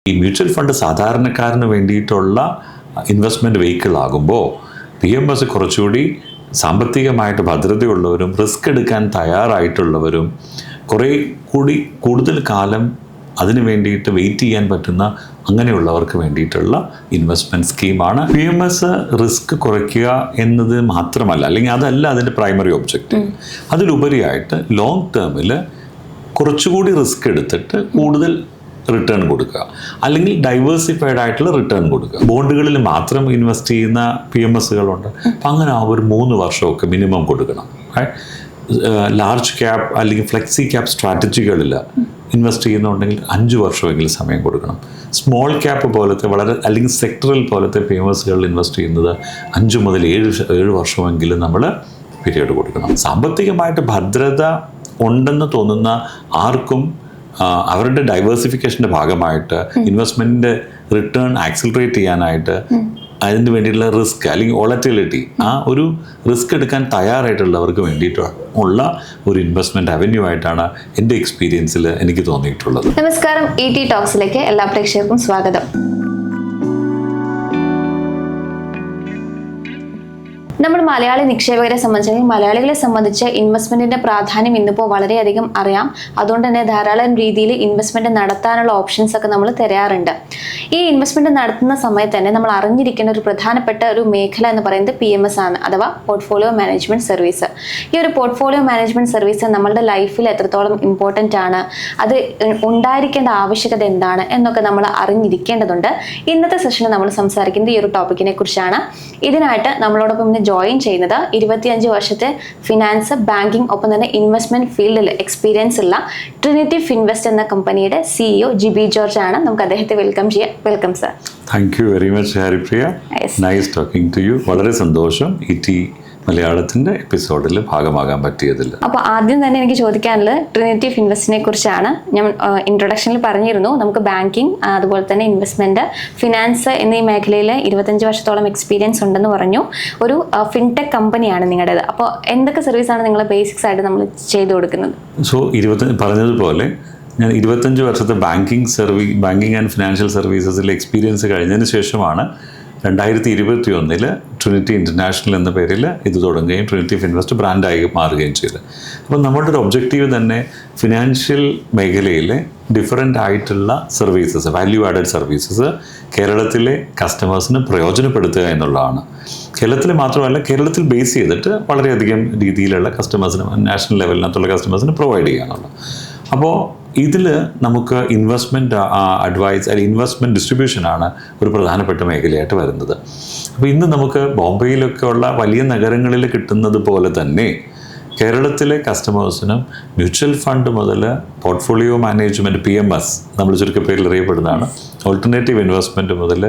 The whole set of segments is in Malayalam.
ഈ മ്യൂച്വൽ ഫണ്ട് സാധാരണക്കാരന് വേണ്ടിയിട്ടുള്ള ഇൻവെസ്റ്റ്മെൻറ്റ് വെഹിക്കിൾ ആകുമ്പോൾ PMS കുറച്ചുകൂടി സാമ്പത്തികമായിട്ട് ഭദ്രതയുള്ളവരും റിസ്ക് എടുക്കാൻ തയ്യാറായിട്ടുള്ളവരും കുറേ കൂടി കൂടുതൽ കാലം അതിന് വേണ്ടിയിട്ട് വെയിറ്റ് ചെയ്യാൻ പറ്റുന്ന അങ്ങനെയുള്ളവർക്ക് വേണ്ടിയിട്ടുള്ള ഇൻവെസ്റ്റ്മെൻറ്റ് സ്കീമാണ്. PMS റിസ്ക് കുറയ്ക്കുക എന്നത് മാത്രമല്ല, അല്ലെങ്കിൽ അതല്ല അതിൻ്റെ പ്രൈമറി ഒബ്ജക്റ്റീവ്. അതിലുപരിയായിട്ട് ലോങ് ടേമിൽ കുറച്ചുകൂടി റിസ്ക് എടുത്തിട്ട് കൂടുതൽ റിട്ടേൺ കൊടുക്കുക, അല്ലെങ്കിൽ ഡൈവേഴ്സിഫൈഡ് ആയിട്ടുള്ള റിട്ടേൺ കൊടുക്കുക. ബോണ്ടുകളിൽ മാത്രം ഇൻവെസ്റ്റ് ചെയ്യുന്ന PMSകളുണ്ട്. അപ്പം അങ്ങനെ ഒരു 3 വർഷമൊക്കെ മിനിമം കൊടുക്കണം. ലാർജ് ക്യാപ്പ് അല്ലെങ്കിൽ ഫ്ലെക്സി ക്യാപ്പ് സ്ട്രാറ്റജികളിൽ ഇൻവെസ്റ്റ് ചെയ്യുന്നുണ്ടെങ്കിൽ 5 വർഷമെങ്കിലും സമയം കൊടുക്കണം. സ്മോൾ ക്യാപ്പ് പോലത്തെ അല്ലെങ്കിൽ സെക്ടറൽ പോലത്തെ PMSകളിൽ ഇൻവെസ്റ്റ് ചെയ്യുന്നത് 5 മുതൽ 7 വർഷമെങ്കിലും നമ്മൾ പീരിയഡ് കൊടുക്കണം. സാമ്പത്തികമായിട്ട് ഭദ്രത ഉണ്ടെന്ന് തോന്നുന്ന ആർക്കും അവരുടെ ഡൈവേഴ്സിഫിക്കേഷൻ്റെ ഭാഗമായിട്ട് ഇൻവെസ്റ്റ്മെൻറ്റിൻ്റെ റിട്ടേൺ ആക്സിലറേറ്റ് ചെയ്യാനായിട്ട് അതിന് വേണ്ടിയിട്ടുള്ള റിസ്ക് അല്ലെങ്കിൽ വോളറ്റിലിറ്റി, ആ ഒരു റിസ്ക് എടുക്കാൻ തയ്യാറായിട്ടുള്ളവർക്ക് വേണ്ടിയിട്ടുള്ള ഒരു ഇൻവെസ്റ്റ്മെൻറ്റ് അവന്യൂ ആയിട്ടാണ് എൻ്റെ എക്സ്പീരിയൻസിൽ എനിക്ക് തോന്നിയിട്ടുള്ളത്. നമസ്കാരം, ET ടോക്സിലേക്ക് എല്ലാ പ്രേക്ഷകർക്കും സ്വാഗതം. നമ്മൾ മലയാളി നിക്ഷേപകരെ സംബന്ധിച്ച്, മലയാളികളെ സംബന്ധിച്ച് ഇൻവെസ്റ്റ്മെന്റിന്റെ പ്രാധാന്യം ഇന്നിപ്പോൾ വളരെയധികം അറിയാം. അതുകൊണ്ട് തന്നെ ധാരാളം രീതിയിൽ ഇൻവെസ്റ്റ്മെന്റ് നടത്താനുള്ള ഓപ്ഷൻസ് ഒക്കെ നമ്മൾ തരാറുണ്ട്. ഈ ഇൻവെസ്റ്റ്മെന്റ് നടത്തുന്ന സമയത്ത് തന്നെ നമ്മൾ അറിഞ്ഞിരിക്കേണ്ട ഒരു പ്രധാനപ്പെട്ട ഒരു മേഖല എന്ന് പറയുന്നത് PMS ആണ്, അഥവാ പോർട്ട്ഫോളിയോ മാനേജ്മെന്റ് സർവീസ്. ഈ ഒരു പോർട്ട്ഫോളിയോ മാനേജ്മെന്റ് സർവീസ് നമ്മളുടെ ലൈഫിൽ എത്രത്തോളം ഇമ്പോർട്ടൻ്റ് ആണ്, അത് ഉണ്ടായിരിക്കേണ്ട ആവശ്യകത എന്താണ് എന്നൊക്കെ നമ്മൾ അറിഞ്ഞിരിക്കേണ്ടതുണ്ട്. ഇന്നത്തെ സെഷനിൽ നമ്മൾ സംസാരിക്കുന്നത് ഈ ഒരു ടോപ്പിക്കിനെ കുറിച്ചാണ്. ഇതിനായിട്ട് നമ്മളോടൊപ്പം ജോയിൻ ചെയ്യുന്നത് 25 വർഷത്തെ ഫിനാൻസ്, ബാങ്കിങ്, ഒപ്പം തന്നെ ഇൻവെസ്റ്റ്മെന്റ് ഫീൽഡിൽ എക്സ്പീരിയൻസ് ഉള്ള ട്രിനിറ്റി ഫിൻവെസ്റ്റ് എന്ന കമ്പനിയുടെ CEO ജിബി ജോർജ് ആണ്. നമുക്ക് അദ്ദേഹത്തെ വെൽക്കം ചെയ്യാം. Welcome sir. Thank you very much Haripriya. Nice talking to you. വളരെ സന്തോഷം ET മലയാളത്തിൻ്റെ എപ്പിസോഡിൽ ഭാഗമാകാൻ പറ്റിയതിൽ. അപ്പോൾ ആദ്യം തന്നെ എനിക്ക് ചോദിക്കാനുള്ളത് ട്രിനിറ്റി ഫിൻവെസ്റ്റിനെ കുറിച്ചാണ്. ഞാൻ ഇൻട്രൊഡക്ഷനിൽ പറഞ്ഞിരുന്നു, നമുക്ക് ബാങ്കിങ്, അതുപോലെ തന്നെ ഇൻവെസ്റ്റ്മെന്റ്, ഫിനാൻസ് എന്നീ മേഖലയിൽ 25 വർഷത്തോളം എക്സ്പീരിയൻസ് ഉണ്ടെന്ന് പറഞ്ഞു. ഒരു ഫിൻടെക് കമ്പനിയാണ് നിങ്ങളുടേത്. അപ്പോൾ എന്തൊക്കെ സർവീസാണ് നിങ്ങൾ ബേസിക്സ് ആയിട്ട് നമ്മൾ ചെയ്തു കൊടുക്കുന്നത്? സോ പറഞ്ഞതുപോലെ ഞാൻ 25 വർഷത്തെ ബാങ്കിങ് ആൻഡ് ഫിനാൻഷ്യൽ സർവീസസിൽ എക്സ്പീരിയൻസ് കഴിഞ്ഞതിന് ശേഷമാണ് 2021 ട്രിനിറ്റി ഇൻ്റർനാഷണൽ എന്ന പേരിൽ ഇത് തുടങ്ങുകയും ട്രിനിറ്റി ഫിൻവെസ്റ്റ് ബ്രാൻഡായി മാറുകയും ചെയ്തു. അപ്പോൾ നമ്മളുടെ ഒരു ഒബ്ജക്റ്റീവ് തന്നെ ഫിനാൻഷ്യൽ മേഖലയിലെ ഡിഫറെൻ്റ് ആയിട്ടുള്ള സർവീസസ്, വാല്യൂ ആഡഡ് സർവീസസ് കേരളത്തിലെ കസ്റ്റമേഴ്സിന് പ്രയോജനപ്പെടുത്തുക എന്നുള്ളതാണ്. കേരളത്തിൽ മാത്രമല്ല, കേരളത്തിൽ ബേസ് ചെയ്തിട്ട് വളരെയധികം രീതിയിലുള്ള കസ്റ്റമേഴ്സിന്, നാഷണൽ ലെവലിനകത്തുള്ള കസ്റ്റമേഴ്സിന് പ്രൊവൈഡ് ചെയ്യുക എന്നുള്ളത്. അപ്പോൾ ഇതിൽ നമുക്ക് ഇൻവെസ്റ്റ്മെൻറ്റ് അഡ്വൈസ് അല്ലെങ്കിൽ ഇൻവെസ്റ്റ്മെൻറ്റ് ഡിസ്ട്രിബ്യൂഷനാണ് ഒരു പ്രധാനപ്പെട്ട മേഖലയായിട്ട് വരുന്നത്. അപ്പോൾ ഇന്ന് നമുക്ക് ബോംബെയിലൊക്കെ ഉള്ള വലിയ നഗരങ്ങളിൽ കിട്ടുന്നത് പോലെ തന്നെ കേരളത്തിലെ കസ്റ്റമേഴ്സിനും മ്യൂച്വൽ ഫണ്ട് മുതൽ പോർട്ട്ഫോളിയോ മാനേജ്മെൻറ്റ് PMS നമ്മൾ ചുരുക്കപ്പേരിൽ അറിയപ്പെടുന്നതാണ്, ഓൾട്ടർനേറ്റീവ് ഇൻവെസ്റ്റ്മെൻറ്റ് മുതൽ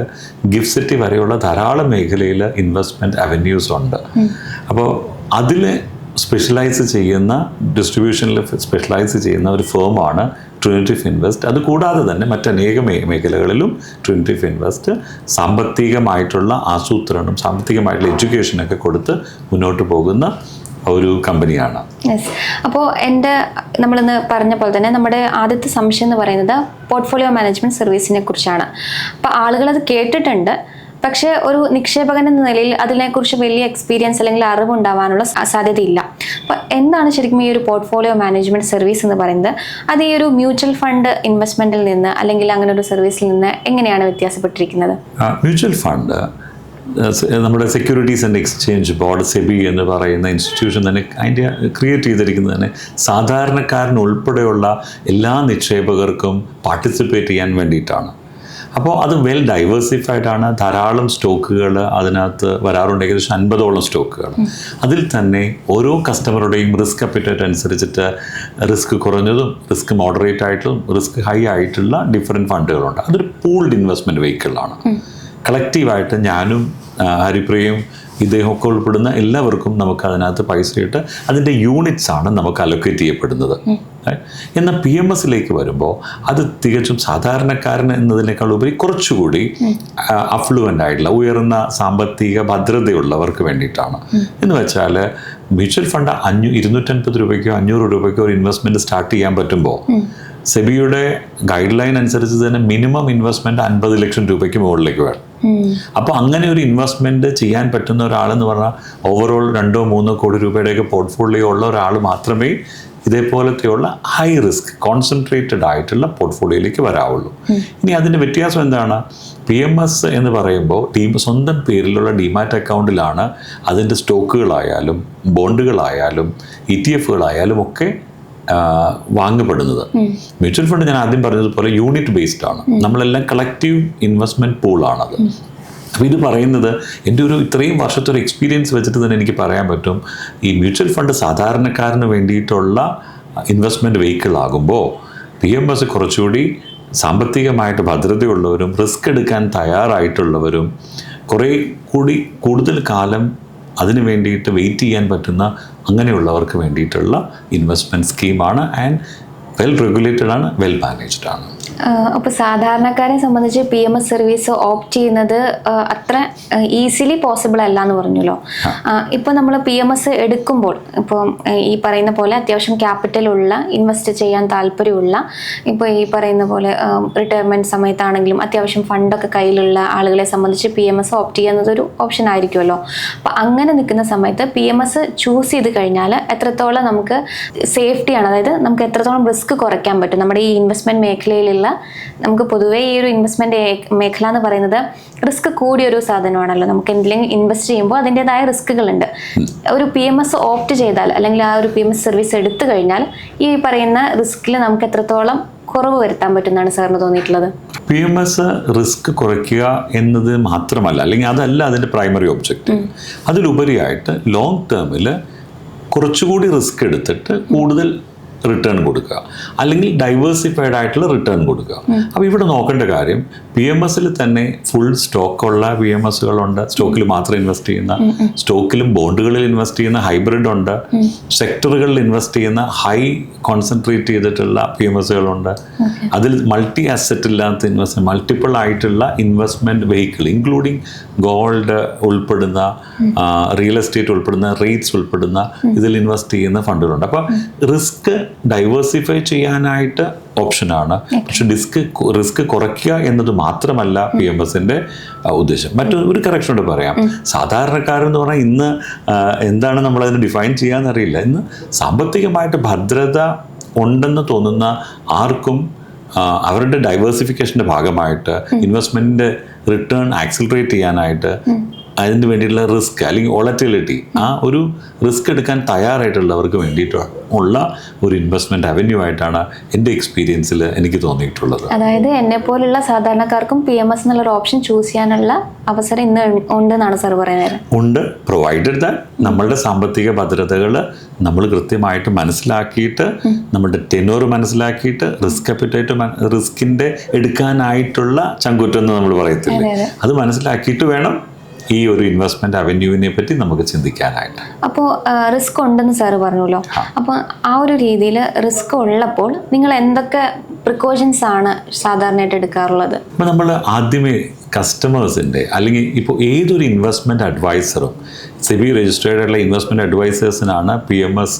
ഗിഫ്റ്റ് സെറ്റി വരെയുള്ള ധാരാളം മേഖലയിൽ ഇൻവെസ്റ്റ്മെൻറ്റ് അവന്യൂസ് ഉണ്ട്. അപ്പോൾ അതിൽ സ്പെഷ്യലൈസ് ചെയ്യുന്ന, ഡിസ്ട്രിബ്യൂഷനിൽ സ്പെഷ്യലൈസ് ചെയ്യുന്ന ഒരു ഫേമാണ് ട്രിനിറ്റി ഫിൻവെസ്റ്റ്. അതുകൂടാതെ തന്നെ മറ്റനേക മേഖലകളിലും ട്രിനിറ്റി ഫിൻവെസ്റ്റ് സാമ്പത്തികമായിട്ടുള്ള ആസൂത്രണം, സാമ്പത്തികമായിട്ടുള്ള എഡ്യൂക്കേഷനൊക്കെ കൊടുത്ത് മുന്നോട്ട് പോകുന്ന ഒരു കമ്പനിയാണ്. അപ്പോൾ നമ്മളിന്ന് പറഞ്ഞ പോലെ തന്നെ നമ്മുടെ ആദ്യത്തെ സംശയം എന്ന് പറയുന്നത് പോർട്ട്ഫോളിയോ മാനേജ്മെന്റ് സർവീസിനെ കുറിച്ചാണ്. അപ്പോൾ ആളുകൾ അത് കേട്ടിട്ടുണ്ട്, പക്ഷേ ഒരു നിക്ഷേപകൻ എന്ന നിലയിൽ അതിനെക്കുറിച്ച് വലിയ എക്സ്പീരിയൻസ് അല്ലെങ്കിൽ അറിവുണ്ടാവാനുള്ള സാധ്യതയില്ല. അപ്പോൾ എന്താണ് ശരിക്കും ഈ ഒരു പോർട്ട്ഫോളിയോ മാനേജ്മെന്റ് സർവീസ് എന്ന് പറയുന്നത്? അത് ഈ ഒരു മ്യൂച്വൽ ഫണ്ട് ഇൻവെസ്റ്റ്മെന്റിൽ നിന്ന് അല്ലെങ്കിൽ അങ്ങനെ ഒരു സർവീസിൽ നിന്ന് എങ്ങനെയാണ് വ്യത്യാസപ്പെട്ടിരിക്കുന്നത്? മ്യൂച്വൽ ഫണ്ട് നമ്മുടെ securities and exchange board, SEBI എന്ന് പറയുന്ന ഇൻസ്റ്റിറ്റ്യൂഷൻ തന്നെ അതിൻ്റെ ക്രിയേറ്റ് ചെയ്തിരിക്കുന്നത് തന്നെ സാധാരണക്കാരനുൾപ്പെടെയുള്ള എല്ലാ നിക്ഷേപകർക്കും പാർട്ടിസിപ്പേറ്റ് ചെയ്യാൻ വേണ്ടിയിട്ടാണ്. അപ്പോൾ അത് വെൽ ഡൈവേഴ്സിഫൈഡ് ആണ്. ധാരാളം സ്റ്റോക്കുകൾ അതിനകത്ത് വരാറുണ്ട്, ഏകദേശം 50ഓളം സ്റ്റോക്കുകൾ. അതിൽ തന്നെ ഓരോ കസ്റ്റമറുടെയും റിസ്ക് അപ്പിറ്റൈറ്റ് അനുസരിച്ചിട്ട് റിസ്ക് കുറഞ്ഞതും റിസ്ക് മോഡറേറ്റ് ആയിട്ടും റിസ്ക് ഹൈ ആയിട്ടുള്ള ഡിഫറെൻറ്റ് ഫണ്ടുകളുണ്ട്. അതൊരു പൂൾഡ് ഇൻവെസ്റ്റ്മെൻറ്റ് വെഹിക്കിളാണ്. കളക്റ്റീവായിട്ട് ഞാനും ഹരിപ്രിയയും ഇദ്ദേഹമൊക്കെ ഉൾപ്പെടുന്ന എല്ലാവർക്കും നമുക്ക് അതിനകത്ത് പൈസ ഇട്ട് അതിൻ്റെ യൂണിറ്റ്സ് ആണ് നമുക്ക് അലൊക്കേറ്റ് ചെയ്യപ്പെടുന്നത്. എന്നാൽ PMSലേക്ക് വരുമ്പോൾ അത് തികച്ചും സാധാരണക്കാരൻ എന്നതിനേക്കാൾ ഉപരി കുറച്ചുകൂടി അഫ്ലുവൻ്റ് ആയിട്ടുള്ള, ഉയർന്ന സാമ്പത്തിക ഭദ്രതയുള്ളവർക്ക് വേണ്ടിയിട്ടാണ്. എന്ന് വെച്ചാൽ മ്യൂച്വൽ ഫണ്ട് 250 രൂപയ്ക്കോ 500 രൂപയ്ക്കോ ഒരു ഇൻവെസ്റ്റ്മെൻറ്റ് സ്റ്റാർട്ട് ചെയ്യാൻ പറ്റുമ്പോൾ സെബിയുടെ ഗൈഡ് ലൈൻ അനുസരിച്ച് തന്നെ മിനിമം ഇൻവെസ്റ്റ്മെൻറ്റ് 50 ലക്ഷം രൂപയ്ക്ക് മുകളിലേക്ക് വേണം. അപ്പോൾ അങ്ങനെ ഒരു ഇൻവെസ്റ്റ്മെൻറ്റ് ചെയ്യാൻ പറ്റുന്ന ഒരാളെന്ന് പറഞ്ഞാൽ ഓവറോൾ 2-3 കോടി രൂപയുടെയൊക്കെ പോർട്ട്ഫോളിയോ ഉള്ള ഒരാൾ മാത്രമേ ഇതേപോലത്തെയുള്ള ഹൈ റിസ്ക് കോൺസെൻട്രേറ്റഡ് ആയിട്ടുള്ള പോർട്ട്ഫോളിയോയിലേക്ക് വരാവുള്ളൂ. ഇനി അതിൻ്റെ വ്യത്യാസം എന്താണ്? PMS എന്ന് പറയുമ്പോൾ സ്വന്തം പേരിലുള്ള ഡിമാറ്റ് അക്കൗണ്ടിലാണ് അതിൻ്റെ സ്റ്റോക്കുകളായാലും ബോണ്ടുകളായാലും ETF-കളായാലും ഒക്കെ വാങ്ങപ്പെടുന്നത്. മ്യൂച്വൽ ഫണ്ട് ഞാൻ ആദ്യം പറഞ്ഞതുപോലെ യൂണിറ്റ് ബേസ്ഡ് ആണ്. നമ്മളെല്ലാം കളക്റ്റീവ് ഇൻവെസ്റ്റ്മെൻറ്റ് പൂളാണത്. അപ്പോൾ ഇത് പറയുന്നത് എൻ്റെ ഇത്രയും വർഷത്തെ ഒരു എക്സ്പീരിയൻസ് വെച്ചിട്ട് തന്നെ എനിക്ക് പറയാൻ പറ്റും, ഈ മ്യൂച്വൽ ഫണ്ട് സാധാരണക്കാരന് വേണ്ടിയിട്ടുള്ള ഇൻവെസ്റ്റ്മെൻറ്റ് വെഹിക്കിൾ ആകുമ്പോൾ PMS കുറച്ചുകൂടി സാമ്പത്തികമായിട്ട് ഭദ്രതയുള്ളവരും റിസ്ക് എടുക്കാൻ തയ്യാറായിട്ടുള്ളവരും കുറേ കൂടി കൂടുതൽ കാലം അതിന് വേണ്ടിയിട്ട് വെയിറ്റ് ചെയ്യാൻ പറ്റുന്ന അങ്ങനെയുള്ളവർക്ക് വേണ്ടിയിട്ടുള്ള ഇൻവെസ്റ്റ്മെൻറ്റ് സ്കീമാണ്. ആൻഡ് വെൽ റെഗുലേറ്റഡ് ആണ്, വെൽ മാനേജ്ഡ് ആണ്. അപ്പോൾ സാധാരണക്കാരെ സംബന്ധിച്ച് PMS സർവീസ് ഓപ്റ്റ് ചെയ്യുന്നത് അത്ര ഈസിലി പോസിബിൾ അല്ല എന്ന് പറഞ്ഞല്ലോ. ഇപ്പോൾ നമ്മൾ PMS എടുക്കുമ്പോൾ ഇപ്പോൾ ഈ പറയുന്ന പോലെ അത്യാവശ്യം ക്യാപിറ്റലുള്ള ഇൻവെസ്റ്റ് ചെയ്യാൻ താല്പര്യമുള്ള, ഇപ്പോൾ ഈ പറയുന്ന പോലെ റിട്ടയർമെൻറ്റ് സമയത്താണെങ്കിലും അത്യാവശ്യം ഫണ്ടൊക്കെ കയ്യിലുള്ള ആളുകളെ സംബന്ധിച്ച് PMS ഓപ്റ്റ് ചെയ്യുന്നതൊരു ഓപ്ഷൻ ആയിരിക്കുമല്ലോ. അപ്പോൾ അങ്ങനെ നിൽക്കുന്ന സമയത്ത് PMS ചൂസ് ചെയ്ത് കഴിഞ്ഞാൽ എത്രത്തോളം നമുക്ക് സേഫ്റ്റിയാണ്, അതായത് നമുക്ക് എത്രത്തോളം റിസ്ക് കുറയ്ക്കാൻ പറ്റും നമ്മുടെ ഈ ഇൻവെസ്റ്റ്മെൻറ്റ് മേഖലയിലുള്ള. നമുക്ക് പൊതുവേ ഈ ഒരു ഇൻവെസ്റ്റ്മെന്റ് മേഖല എന്ന് പറയുന്നത് റിസ്ക് കൂടിയൊരു സാധനമാണല്ലോ. നമുക്ക് എന്തെങ്കിലും ഇൻവെസ്റ്റ് ചെയ്യുമ്പോൾ അതിൻ്റെതായ റിസ്കുകളുണ്ട്. ഒരു PMS ഓപ്റ്റ് ചെയ്താൽ അല്ലെങ്കിൽ ആ ഒരു PMS സർവീസ് എടുത്തു കഴിഞ്ഞാൽ ഈ പറയുന്ന റിസ്കിൽ നമുക്ക് എത്രത്തോളം കുറവ് വരുത്താൻ പറ്റുന്നതാണ് സാറിന് തോന്നിയിട്ടുള്ളത്? PMS റിസ്ക് കുറയ്ക്കുക എന്നത് മാത്രമല്ല, അല്ലെങ്കിൽ അതല്ല അതിൻ്റെ പ്രൈമറി ഒബ്ജക്റ്റ്. അതിലുപരിയായിട്ട് ലോങ് ടേമിൽ കുറച്ചുകൂടി റിസ്ക് എടുത്തിട്ട് കൂടുതൽ റിട്ടേൺ കൊടുക്കുക, അല്ലെങ്കിൽ ഡൈവേഴ്സിഫൈഡ് ആയിട്ടുള്ള റിട്ടേൺ കൊടുക്കുക. അപ്പോൾ ഇവിടെ നോക്കേണ്ട കാര്യം, PMS-ൽ തന്നെ ഫുൾ സ്റ്റോക്കുള്ള PMS-കളുണ്ട്, സ്റ്റോക്കിൽ മാത്രം ഇൻവെസ്റ്റ് ചെയ്യുന്ന, സ്റ്റോക്കിലും ബോണ്ടുകളിൽ ഇൻവെസ്റ്റ് ചെയ്യുന്ന ഹൈബ്രിഡ് ഉണ്ട്, സെക്ടറുകളിൽ ഇൻവെസ്റ്റ് ചെയ്യുന്ന ഹൈ കോൺസെൻട്രേറ്റ് ചെയ്തിട്ടുള്ള PMS-കളുണ്ട്. അതിൽ മൾട്ടി അസറ്റ് ഇല്ലാത്ത ഇൻവെസ്റ്റ്മെന്റ്, മൾട്ടിപ്പിൾ ആയിട്ടുള്ള ഇൻവെസ്റ്റ്മെന്റ് വെഹിക്കിൾ ഇൻക്ലൂഡിങ് ഗോൾഡ് ഉൾപ്പെടുന്ന, റിയൽ എസ്റ്റേറ്റ് ഉൾപ്പെടുന്ന, റേറ്റ്സ് ഉൾപ്പെടുന്ന ഇതിൽ ഇൻവെസ്റ്റ് ചെയ്യുന്ന ഫണ്ടുകളുണ്ട്. അപ്പോൾ റിസ്ക് ഡൈവേഴ്സിഫൈ ചെയ്യാനായിട്ട് ഓപ്ഷനാണ്. പക്ഷെ റിസ്ക് കുറയ്ക്കുക എന്നത് മാത്രമല്ല PMS-ന്റെ ഉദ്ദേശം. മറ്റൊരു കറക്ഷൻ കൊണ്ട് പറയാം, സാധാരണക്കാരെന്ന് പറഞ്ഞാൽ ഇന്ന് എന്താണ് നമ്മളതിനെ ഡിഫൈൻ ചെയ്യാന്നറിയില്ല. ഇന്ന് സാമ്പത്തികമായിട്ട് ഭദ്രത ഉണ്ടെന്ന് തോന്നുന്ന ആർക്കും അവരുടെ ഡൈവേഴ്സിഫിക്കേഷൻ്റെ ഭാഗമായിട്ട് ഇൻവെസ്റ്റ്മെൻറ്റിൻ്റെ റിട്ടേൺ ആക്സിലറേറ്റ് ചെയ്യാനായിട്ട് അതിന് വേണ്ടിയിട്ടുള്ള റിസ്ക് അല്ലെങ്കിൽ വോളറ്റിലിറ്റി, ആ ഒരു റിസ്ക് എടുക്കാൻ തയ്യാറായിട്ടുള്ളവർക്ക് വേണ്ടിയിട്ടുള്ള ഒരു ഇൻവെസ്റ്റ്മെന്റ് അവന്യൂ ആയിട്ടാണ് എൻ്റെ എക്സ്പീരിയൻസിൽ എനിക്ക് തോന്നിയിട്ടുള്ളത്. അതായത് എന്നെ പോലുള്ള സാധാരണക്കാർക്കും PMS എന്നുള്ളൊരു ഓപ്ഷൻ ചൂസ് ചെയ്യാനുള്ള അവസരം ഇന്ന് ഉണ്ടെന്നാണ് സാർ പറയുന്നത്? ഉണ്ട്, പ്രൊവൈഡഡ് ദാറ്റ് നമ്മളുടെ സാമ്പത്തിക ഭദ്രതകൾ നമ്മൾ കൃത്യമായിട്ട് മനസ്സിലാക്കിയിട്ട്, നമ്മുടെ ടെനോർ മനസ്സിലാക്കിയിട്ട്, റിസ്ക് അപ്പിറ്റൈറ്റ്, റിസ്കിൻ്റെ എടുക്കാനായിട്ടുള്ള ചങ്കൂറ്റം എന്ന് നമ്മൾ പറയത്തില്ലേ, അത് മനസ്സിലാക്കിയിട്ട് വേണം ഈ ഒരു ഇൻവെസ്റ്റ്മെന്റ് അവന്യൂവിനെ പറ്റി നമുക്ക് ചിന്തിക്കാനായിട്ട്. അപ്പോൾ റിസ്ക് ഉണ്ടെന്ന് സാറ് പറഞ്ഞല്ലോ. അപ്പോൾ ആ ഒരു രീതിയിൽ റിസ്ക് ഉള്ളപ്പോൾ നിങ്ങൾ എന്തൊക്കെ പ്രിക്കോഷൻസ് ആണ് സാധാരണയായിട്ട് എടുക്കാറുള്ളത്? അപ്പോൾ നമ്മൾ ആദ്യമേ കസ്റ്റമേഴ്സിൻ്റെ, അല്ലെങ്കിൽ ഇപ്പോൾ ഏതൊരു ഇൻവെസ്റ്റ്മെൻറ്റ് അഡ്വൈസറും സെബി രജിസ്റ്റേർഡ് ആയിട്ടുള്ള ഇൻവെസ്റ്റ്മെൻറ്റ് അഡ്വൈസേഴ്സിനാണ് PMS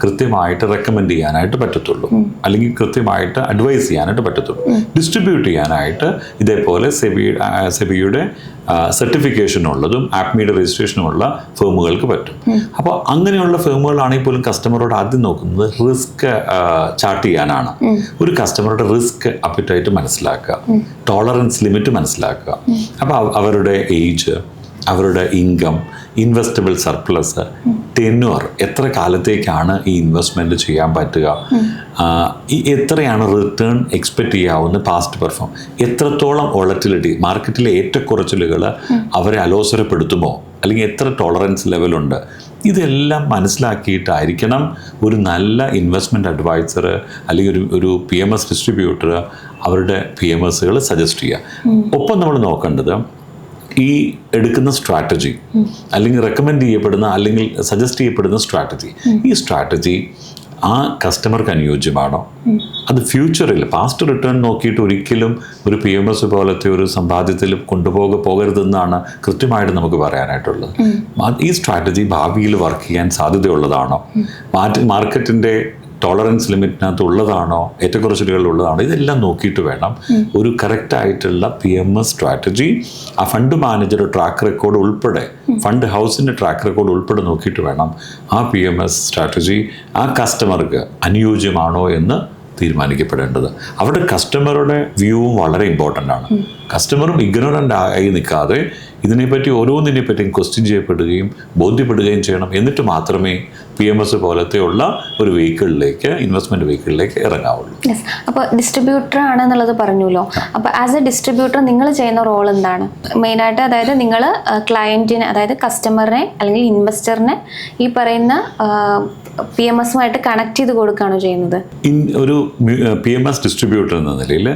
കൃത്യമായിട്ട് റെക്കമെൻഡ് ചെയ്യാനായിട്ട് പറ്റത്തുള്ളൂ, അല്ലെങ്കിൽ കൃത്യമായിട്ട് അഡ്വൈസ് ചെയ്യാനായിട്ട് പറ്റത്തുള്ളൂ. ഡിസ്ട്രിബ്യൂട്ട് ചെയ്യാനായിട്ട് ഇതേപോലെ സെബിയുടെ സർട്ടിഫിക്കേഷൻ ഉള്ളതും ആപ്മിയുടെ രജിസ്ട്രേഷനുമുള്ള ഫേമുകൾക്ക് പറ്റും. അപ്പോൾ അങ്ങനെയുള്ള ഫേമുകളാണെങ്കിൽ പോലും കസ്റ്റമറോട് ആദ്യം നോക്കുന്നത് റിസ്ക് ചാർട്ട് ചെയ്യാനാണ്. ഒരു കസ്റ്റമറുടെ റിസ്ക് അപ്പിറ്റൈറ്റ് മനസ്സിലാക്കുക, ടോളറൻസ് ലിമിറ്റ് മനസ്സിലാക്കുക. അപ്പോൾ അവരുടെ ഏജ്, അവരുടെ ഇൻകം, ഇൻവെസ്റ്റബിൾ സർപ്ലസ്, ടെന്യൂർ, എത്ര കാലത്തേക്കാണ് ഈ ഇൻവെസ്റ്റ്മെൻറ്റ് ചെയ്യാൻ പറ്റുക, എത്രയാണ് റിട്ടേൺ എക്സ്പെക്റ്റ് ചെയ്യാവുന്ന, പാസ്റ്റ് പെർഫോം, എത്രത്തോളം വോളറ്റിലിറ്റി, മാർക്കറ്റിലെ ഏറ്റക്കുറച്ചിലുകൾ അവരെ അലോസരപ്പെടുത്തുമോ, അല്ലെങ്കിൽ എത്ര ടോളറൻസ് ലെവലുണ്ട്, ഇതെല്ലാം മനസ്സിലാക്കിയിട്ടായിരിക്കണം ഒരു നല്ല ഇൻവെസ്റ്റ്മെൻറ്റ് അഡ്വൈസർ അല്ലെങ്കിൽ ഒരു PMS ഡിസ്ട്രിബ്യൂട്ടർ അവരുടെ PMSകൾ സജസ്റ്റ് ചെയ്യുക. ഒപ്പം നമ്മൾ നോക്കേണ്ടത് ഈ എടുക്കുന്ന സ്ട്രാറ്റജി, അല്ലെങ്കിൽ റെക്കമെൻഡ് ചെയ്യപ്പെടുന്ന, അല്ലെങ്കിൽ സജസ്റ്റ് ചെയ്യപ്പെടുന്ന സ്ട്രാറ്റജി, ഈ സ്ട്രാറ്റജി ആ കസ്റ്റമർക്ക് അനുയോജ്യമാണോ, അത് ഫ്യൂച്ചറിൽ പാസ്റ്റ് റിട്ടേൺ നോക്കിയിട്ട് ഒരിക്കലും ഒരു PMS പോലത്തെ ഒരു സമ്പാദ്യത്തിൽ പോകരുതെന്നാണ് കൃത്യമായിട്ട് നമുക്ക് പറയാനായിട്ടുള്ളത്. ഈ സ്ട്രാറ്റജി ഭാവിയിൽ വർക്ക് ചെയ്യാൻ സാധ്യതയുള്ളതാണോ, മാർക്കറ്റിൻ്റെ ടോളറൻസ് ലിമിറ്റിനകത്ത് ഉള്ളതാണോ, ഏറ്റക്കുറച്ചിലുകൾ ഉള്ളതാണോ, ഇതെല്ലാം നോക്കിയിട്ട് വേണം ഒരു കറക്റ്റ് ആയിട്ടുള്ള PMS സ്ട്രാറ്റജി, ആ ഫണ്ട് മാനേജറുടെ ട്രാക്ക് റെക്കോർഡ് ഉൾപ്പെടെ, ഫണ്ട് ഹൗസിൻ്റെ ട്രാക്ക് റെക്കോർഡ് ഉൾപ്പെടെ നോക്കിയിട്ട് വേണം ആ PMS സ്ട്രാറ്റജി ആ കസ്റ്റമർക്ക് അനുയോജ്യമാണോ എന്ന് തീരുമാനിക്കപ്പെടേണ്ടത്. അവിടെ കസ്റ്റമറുടെ വ്യൂവും വളരെ ഇമ്പോർട്ടൻ്റ് ആണ്. കസ്റ്റമറും ഇഗ്നോറൻ്റ് ആയി നിൽക്കാതെ ഇതിനെപ്പറ്റി ഓരോന്നിനെപ്പറ്റിയും ക്വസ്റ്റ്യൻ ചെയ്യപ്പെടുകയും ബോധ്യപ്പെടുകയും ചെയ്യണം. എന്നിട്ട് മാത്രമേ PMS പോലത്തെയുള്ള ഒരു വെഹിക്കിളിലേക്ക്, ഇൻവെസ്റ്റ്മെൻറ്റ് വെഹിക്കിളിലേക്ക് ഇറങ്ങാവുള്ളൂ. യെസ്. അപ്പോൾ ഡിസ്ട്രിബ്യൂട്ടർ ആണെന്നുള്ളത് പറഞ്ഞല്ലോ. അപ്പോൾ ആസ് എ ഡിസ്ട്രിബ്യൂട്ടർ നിങ്ങൾ ചെയ്യുന്ന റോൾ എന്താണ് മെയിനായിട്ട്? അതായത് നിങ്ങൾ ക്ലയൻറ്റിനെ, അതായത് കസ്റ്റമറിനെ അല്ലെങ്കിൽ ഇൻവെസ്റ്ററിനെ ഈ പറയുന്ന PMSുമായിട്ട് കണക്ട് ചെയ്ത് കൊടുക്കുകയാണോ ചെയ്യുന്നത്? ഒരു PMS ഡിസ്ട്രിബ്യൂട്ടർ എന്ന നിലയിൽ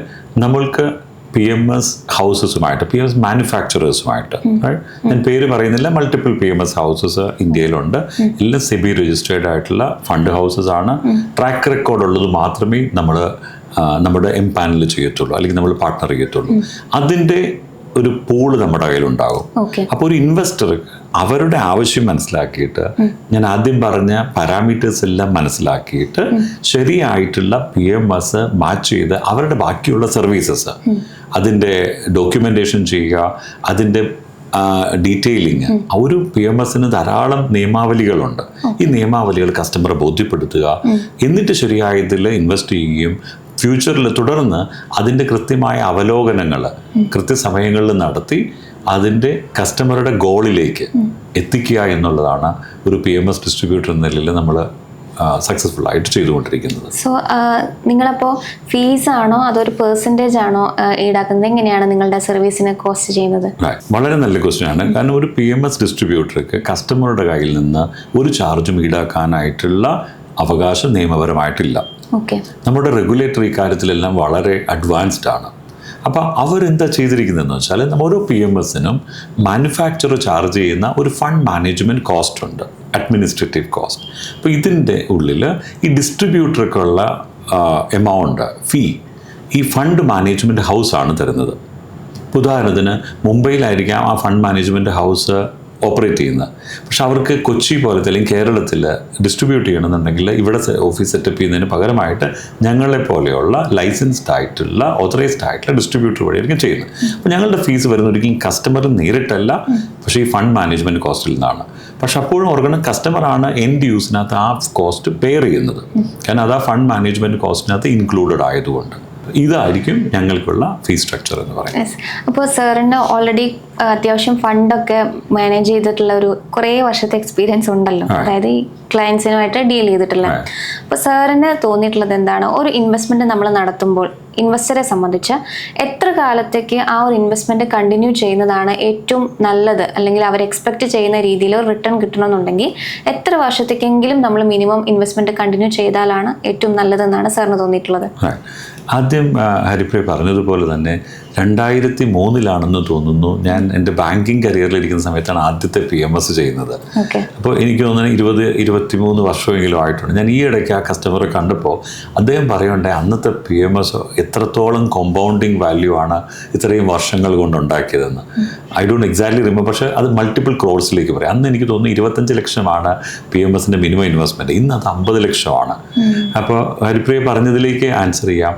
നമ്മൾക്ക് PMS ഹൗസസുമായിട്ട്, PMS മാനുഫാക്ചറേഴ്സുമായിട്ട്, ഞാൻ പേര് പറയുന്നില്ല, മൾട്ടിപ്പിൾ PMS ഹൗസസ് ഇന്ത്യയിലുണ്ട്. എല്ലാം സെബി രജിസ്റ്റേർഡ് ആയിട്ടുള്ള ഫണ്ട് ഹൗസസ് ആണ്. ട്രാക്ക് റെക്കോർഡ് ഉള്ളത് മാത്രമേ നമ്മൾ നമ്മുടെ എംപാനൽ ചെയ്യത്തുള്ളൂ, അല്ലെങ്കിൽ നമ്മൾ പാർട്ട്ണർ ചെയ്യത്തുള്ളൂ. അതിൻ്റെ ഒരു പൂള് നമ്മുടെ കയ്യിലുണ്ടാകും. അപ്പോൾ ഒരു ഇൻവെസ്റ്റർ അവരുടെ ആവശ്യം മനസ്സിലാക്കിയിട്ട്, ഞാൻ ആദ്യം പറഞ്ഞ പാരാമീറ്റേഴ്സ് എല്ലാം മനസ്സിലാക്കിയിട്ട് ശരിയായിട്ടുള്ള PMS മാച്ച് ചെയ്ത് അവരുടെ ബാക്കിയുള്ള സർവീസസ്, അതിൻ്റെ ഡോക്യുമെന്റേഷൻ ചെയ്യുക, അതിൻ്റെ ഡീറ്റെയിലിങ്. ഒരു PMSന് ധാരാളം നിയമാവലികളുണ്ട്. ഈ നിയമാവലികൾ കസ്റ്റമറെ ബോധ്യപ്പെടുത്തുക, എന്നിട്ട് ശരിയായതിൽ ഇൻവെസ്റ്റ് ചെയ്യുകയും ഫ്യൂച്ചറിൽ തുടർന്ന് അതിൻ്റെ കൃത്യമായ അവലോകനങ്ങൾ കൃത്യസമയങ്ങളിൽ നടത്തി അതിൻ്റെ കസ്റ്റമറുടെ ഗോളിലേക്ക് എത്തിക്കുക എന്നുള്ളതാണ് ഒരു PMS ഡിസ്ട്രിബ്യൂട്ടർ എന്ന നിലയിൽ നമ്മൾ സക്സസ്ഫുൾ ആയിട്ട് ചെയ്തുകൊണ്ടിരിക്കുന്നത്. സോ നിങ്ങളപ്പോൾ ഫീസാണോ അതൊരു പെർസെൻറ്റേജ് ആണോ ഈടാക്കുന്നത്? എങ്ങനെയാണ് നിങ്ങളുടെ സർവീസിന് കോസ്റ്റ് ചെയ്യുന്നത്? വളരെ നല്ല ക്വസ്റ്റ്യൻ ആണ്. കാരണം ഒരു PMS ഡിസ്ട്രിബ്യൂട്ടർക്ക് കസ്റ്റമറുടെ കയ്യിൽ നിന്ന് ഒരു ചാർജും ഈടാക്കാനായിട്ടുള്ള അവകാശം നിയമപരമായിട്ടില്ല. നമ്മുടെ റെഗുലേറ്ററി കാര്യത്തിലെല്ലാം വളരെ അഡ്വാൻസ്ഡ് ആണ്. അപ്പോൾ അവരെന്താ ചെയ്തിരിക്കുന്നതെന്ന് വെച്ചാൽ, ഓരോ PMSനും മാനുഫാക്ചറർ ചാർജ് ചെയ്യുന്ന ഒരു ഫണ്ട് മാനേജ്മെൻറ്റ് കോസ്റ്റ് ഉണ്ട്, അഡ്മിനിസ്ട്രേറ്റീവ് കോസ്റ്റ്. അപ്പോൾ ഇതിൻ്റെ ഉള്ളിൽ ഈ ഡിസ്ട്രിബ്യൂട്ടർക്കുള്ള എമൗണ്ട് ഫീ ഈ ഫണ്ട് മാനേജ്മെൻറ്റ് ഹൗസാണ് തരുന്നത്. ഉദാഹരണത്തിന് മുംബൈയിലായിരിക്കാം ആ ഫണ്ട് മാനേജ്മെൻറ്റ് ഹൗസ് ഓപ്പറേറ്റ് ചെയ്യുന്നത്. പക്ഷെ അവർക്ക് കൊച്ചി പോലത്തെ അല്ലെങ്കിൽ കേരളത്തിൽ ഡിസ്ട്രിബ്യൂട്ട് ചെയ്യണമെന്നുണ്ടെങ്കിൽ ഇവിടെ ഓഫീസ് സെറ്റപ്പ് ചെയ്യുന്നതിന് പകരമായിട്ട് ഞങ്ങളെ പോലെയുള്ള ലൈസൻസ്ഡ് ആയിട്ടുള്ള, ഓതറൈസ്ഡ് ആയിട്ടുള്ള ഡിസ്ട്രിബ്യൂട്ടർ വഴിയായിരിക്കും ചെയ്യുന്നത്. അപ്പോൾ ഞങ്ങളുടെ ഫീസ് വരുന്ന ഒരിക്കലും കസ്റ്റമർ നേരിട്ടല്ല, പക്ഷേ ഈ ഫണ്ട് മാനേജ്മെൻറ്റ് കോസ്റ്റിൽ നിന്നാണ്. പക്ഷെ അപ്പോഴും ഓർക്കണം, കസ്റ്റമറാണ് എൻഡ് യൂസിനകത്ത് ആ കോസ്റ്റ് പെയർ ചെയ്യുന്നത്. കാരണം അത് ആ ഫണ്ട് മാനേജ്മെൻറ്റ് കോസ്റ്റിനകത്ത് ഇൻക്ലൂഡഡ് ആയതുകൊണ്ട്. ഇതായിരിക്കും ഞങ്ങൾക്കുള്ള ഫീസ് സ്ട്രക്ചർ എന്ന് പറയുന്നത്. അപ്പോൾ സാറിന് ഓൾറെഡി അത്യാവശ്യം ഫണ്ടൊക്കെ മാനേജ് ചെയ്തിട്ടുള്ള ഒരു കുറേ വർഷത്തെ എക്സ്പീരിയൻസ് ഉണ്ടല്ലോ, അതായത് ഈ ക്ലയൻസിനുമായിട്ട് ഡീൽ ചെയ്തിട്ടുള്ള. അപ്പോൾ സാറിന് തോന്നിയിട്ടുള്ളത് എന്താണ്, ഒരു ഇൻവെസ്റ്റ്മെൻറ്റ് നമ്മൾ നടത്തുമ്പോൾ ഇൻവെസ്റ്ററെ സംബന്ധിച്ച് എത്ര കാലത്തേക്ക് ആ ഒരു ഇൻവെസ്റ്റ്മെൻറ്റ് കണ്ടിന്യൂ ചെയ്യുന്നതാണ് ഏറ്റവും നല്ലത്, അല്ലെങ്കിൽ അവർ എക്സ്പെക്റ്റ് ചെയ്യുന്ന രീതിയിൽ ഒരു റിട്ടേൺ കിട്ടണമെന്നുണ്ടെങ്കിൽ എത്ര വർഷത്തേക്കെങ്കിലും നമ്മൾ മിനിമം ഇൻവെസ്റ്റ്മെൻറ്റ് കണ്ടിന്യൂ ചെയ്താലാണ് ഏറ്റവും നല്ലതെന്നാണ് സാറിന് തോന്നിയിട്ടുള്ളത്? ആദ്യം ഹരിപ്രിയ പറഞ്ഞതുപോലെ തന്നെ 2003 തോന്നുന്നു ഞാൻ എൻ്റെ ബാങ്കിങ് കരിയറിലിരിക്കുന്ന സമയത്താണ് ആദ്യത്തെ PMS ചെയ്യുന്നത്. അപ്പോൾ എനിക്ക് തോന്നുന്നത് 20-23 വർഷമെങ്കിലും ആയിട്ടുണ്ട്. ഞാൻ ഈ ഇടയ്ക്ക് ആ കസ്റ്റമറെ കണ്ടപ്പോൾ അദ്ദേഹം പറയുണ്ടായി, അന്നത്തെ PMS എത്രത്തോളം കോമ്പൗണ്ടിങ് വാല്യൂ ആണ് ഇത്രയും വർഷങ്ങൾ കൊണ്ട് ഉണ്ടാക്കിയതെന്ന്. ഐ ഡോണ്ട് എക്സാക്ട്ലി റിമെമ്പർ, പക്ഷേ അത് മൾട്ടിപ്പിൾ ക്രോഡ്സിലേക്ക് പറയും. അന്ന് എനിക്ക് തോന്നുന്നു 25 ലക്ഷമാണ് PMSൻ്റെ മിനിമം ഇൻവെസ്റ്റ്മെൻറ്റ്. ഇന്ന് അത് 50 ലക്ഷമാണ്. അപ്പോൾ ഹരിപ്രിയ പറഞ്ഞതിലേക്ക് ആൻസർ ചെയ്യാം.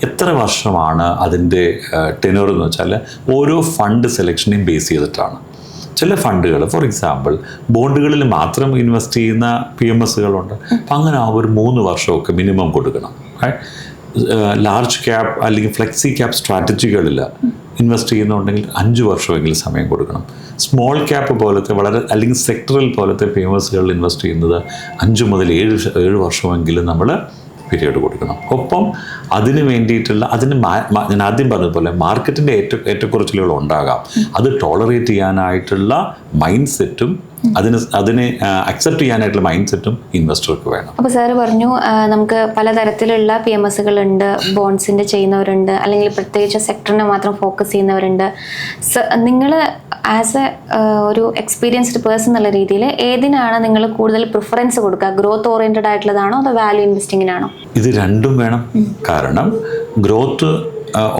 എത്ര വർഷമാണ് അതിൻ്റെ ടെനർ എന്ന് വെച്ചാൽ ഓരോ ഫണ്ട് സെലക്ഷനെയും ബേസ് ചെയ്തിട്ടാണ്. ചില ഫണ്ടുകൾ, ഫോർ എക്സാമ്പിൾ ബോണ്ടുകളിൽ മാത്രം ഇൻവെസ്റ്റ് ചെയ്യുന്ന PMSകളുണ്ട്. അപ്പം അങ്ങനെ ഒരു 3 വർഷമൊക്കെ മിനിമം കൊടുക്കണം. ലാർജ് ക്യാപ്പ് അല്ലെങ്കിൽ ഫ്ലെക്സി ക്യാപ്പ് സ്ട്രാറ്റജികളിൽ ഇൻവെസ്റ്റ് ചെയ്യുന്നുണ്ടെങ്കിൽ 5 വർഷമെങ്കിലും സമയം കൊടുക്കണം. സ്മോൾ ക്യാപ്പ് പോലത്തെ വളരെ, അല്ലെങ്കിൽ സെക്ടറൽ പോലത്തെ PMSകളിൽ ഇൻവെസ്റ്റ് ചെയ്യുന്നത് 5 മുതൽ 7 വർഷമെങ്കിലും നമ്മൾ പീരിയഡ് കൊടുക്കണം. ഒപ്പം അതിന് വേണ്ടിയിട്ടുള്ള, ഞാൻ ആദ്യം പറഞ്ഞതുപോലെ മാർക്കറ്റിൻ്റെ ഏറ്റക്കുറച്ചിലുകൾ ഉണ്ടാകാം. അത് ടോളറേറ്റ് ചെയ്യാനായിട്ടുള്ള മൈൻഡ് സെറ്റും അതിനെ അക്സെപ്റ്റ് ചെയ്യാനായിട്ടുള്ള മൈൻഡ് സെറ്റും ഇൻവെസ്റ്റർക്ക് വേണം. അപ്പോൾ സാറ് പറഞ്ഞു നമുക്ക് പലതരത്തിലുള്ള PMSകളുണ്ട്, ബോൺസിൻ്റെ ചെയ്യുന്നവരുണ്ട്, അല്ലെങ്കിൽ പ്രത്യേകിച്ച് സെക്ടറിനെ മാത്രം ഫോക്കസ് ചെയ്യുന്നവരുണ്ട്. നിങ്ങൾ ആസ് ഒരു എക്സ്പീരിയൻസ്ഡ് പേഴ്സൺ എന്നുള്ള രീതിയിൽ ഏതിനാണ് നിങ്ങൾ കൂടുതൽ പ്രിഫറൻസ് കൊടുക്കുക? ഗ്രോത്ത് ഓറിയൻറ്റഡ് ആയിട്ടുള്ളതാണോ അതോ വാല്യൂ ഇൻവെസ്റ്റിങ്ങിനാണോ? ഇത് രണ്ടും വേണം. കാരണം ഗ്രോത്ത്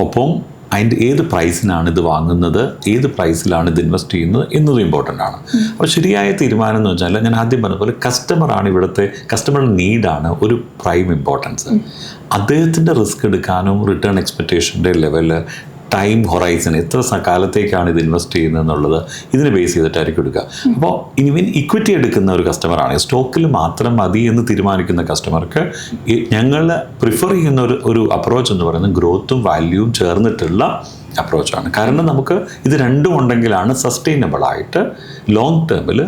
ഒപ്പം അതിൻ്റെ ഏത് പ്രൈസിനാണ് ഇത് വാങ്ങുന്നത്, ഏത് പ്രൈസിലാണ് ഇത് ഇൻവെസ്റ്റ് ചെയ്യുന്നത് എന്നതും ഇമ്പോർട്ടൻ്റ് ആണ്. അപ്പോൾ ശരിയായ തീരുമാനം എന്ന് വെച്ചാൽ ഞാൻ ആദ്യം പറഞ്ഞതുപോലെ കസ്റ്റമറാണ് ഇവിടുത്തെ, കസ്റ്റമറുടെ നീഡാണ് ഒരു പ്രൈം ഇമ്പോർട്ടൻസ്. അദ്ദേഹത്തിൻ്റെ റിസ്ക് എടുക്കാനും റിട്ടേൺ എക്സ്പെക്റ്റേഷൻ്റെ ലെവല്, ടൈം ഹൊറൈസൺ, എത്ര കാലത്തേക്കാണ് ഇത് ഇൻവെസ്റ്റ് ചെയ്യുന്നത് എന്നുള്ളത് ഇതിനെ ബേസ് ചെയ്തിട്ടായിരിക്കും എടുക്കുക. അപ്പോൾ ഇവൻ ഇക്വിറ്റി എടുക്കുന്ന ഒരു കസ്റ്റമറാണ്, സ്റ്റോക്കിൽ മാത്രം മതി എന്ന് തീരുമാനിക്കുന്ന കസ്റ്റമർക്ക് ഞങ്ങൾ പ്രിഫർ ചെയ്യുന്ന ഒരു അപ്രോച്ച് എന്ന് പറയുന്നത് ഗ്രോത്തും വാല്യൂവും ചേർന്നിട്ടുള്ള അപ്രോച്ചാണ്. കാരണം നമുക്ക് ഇത് രണ്ടും ഉണ്ടെങ്കിലാണ് സസ്റ്റൈനബിൾ ആയിട്ട് ലോങ് ടേമിൽ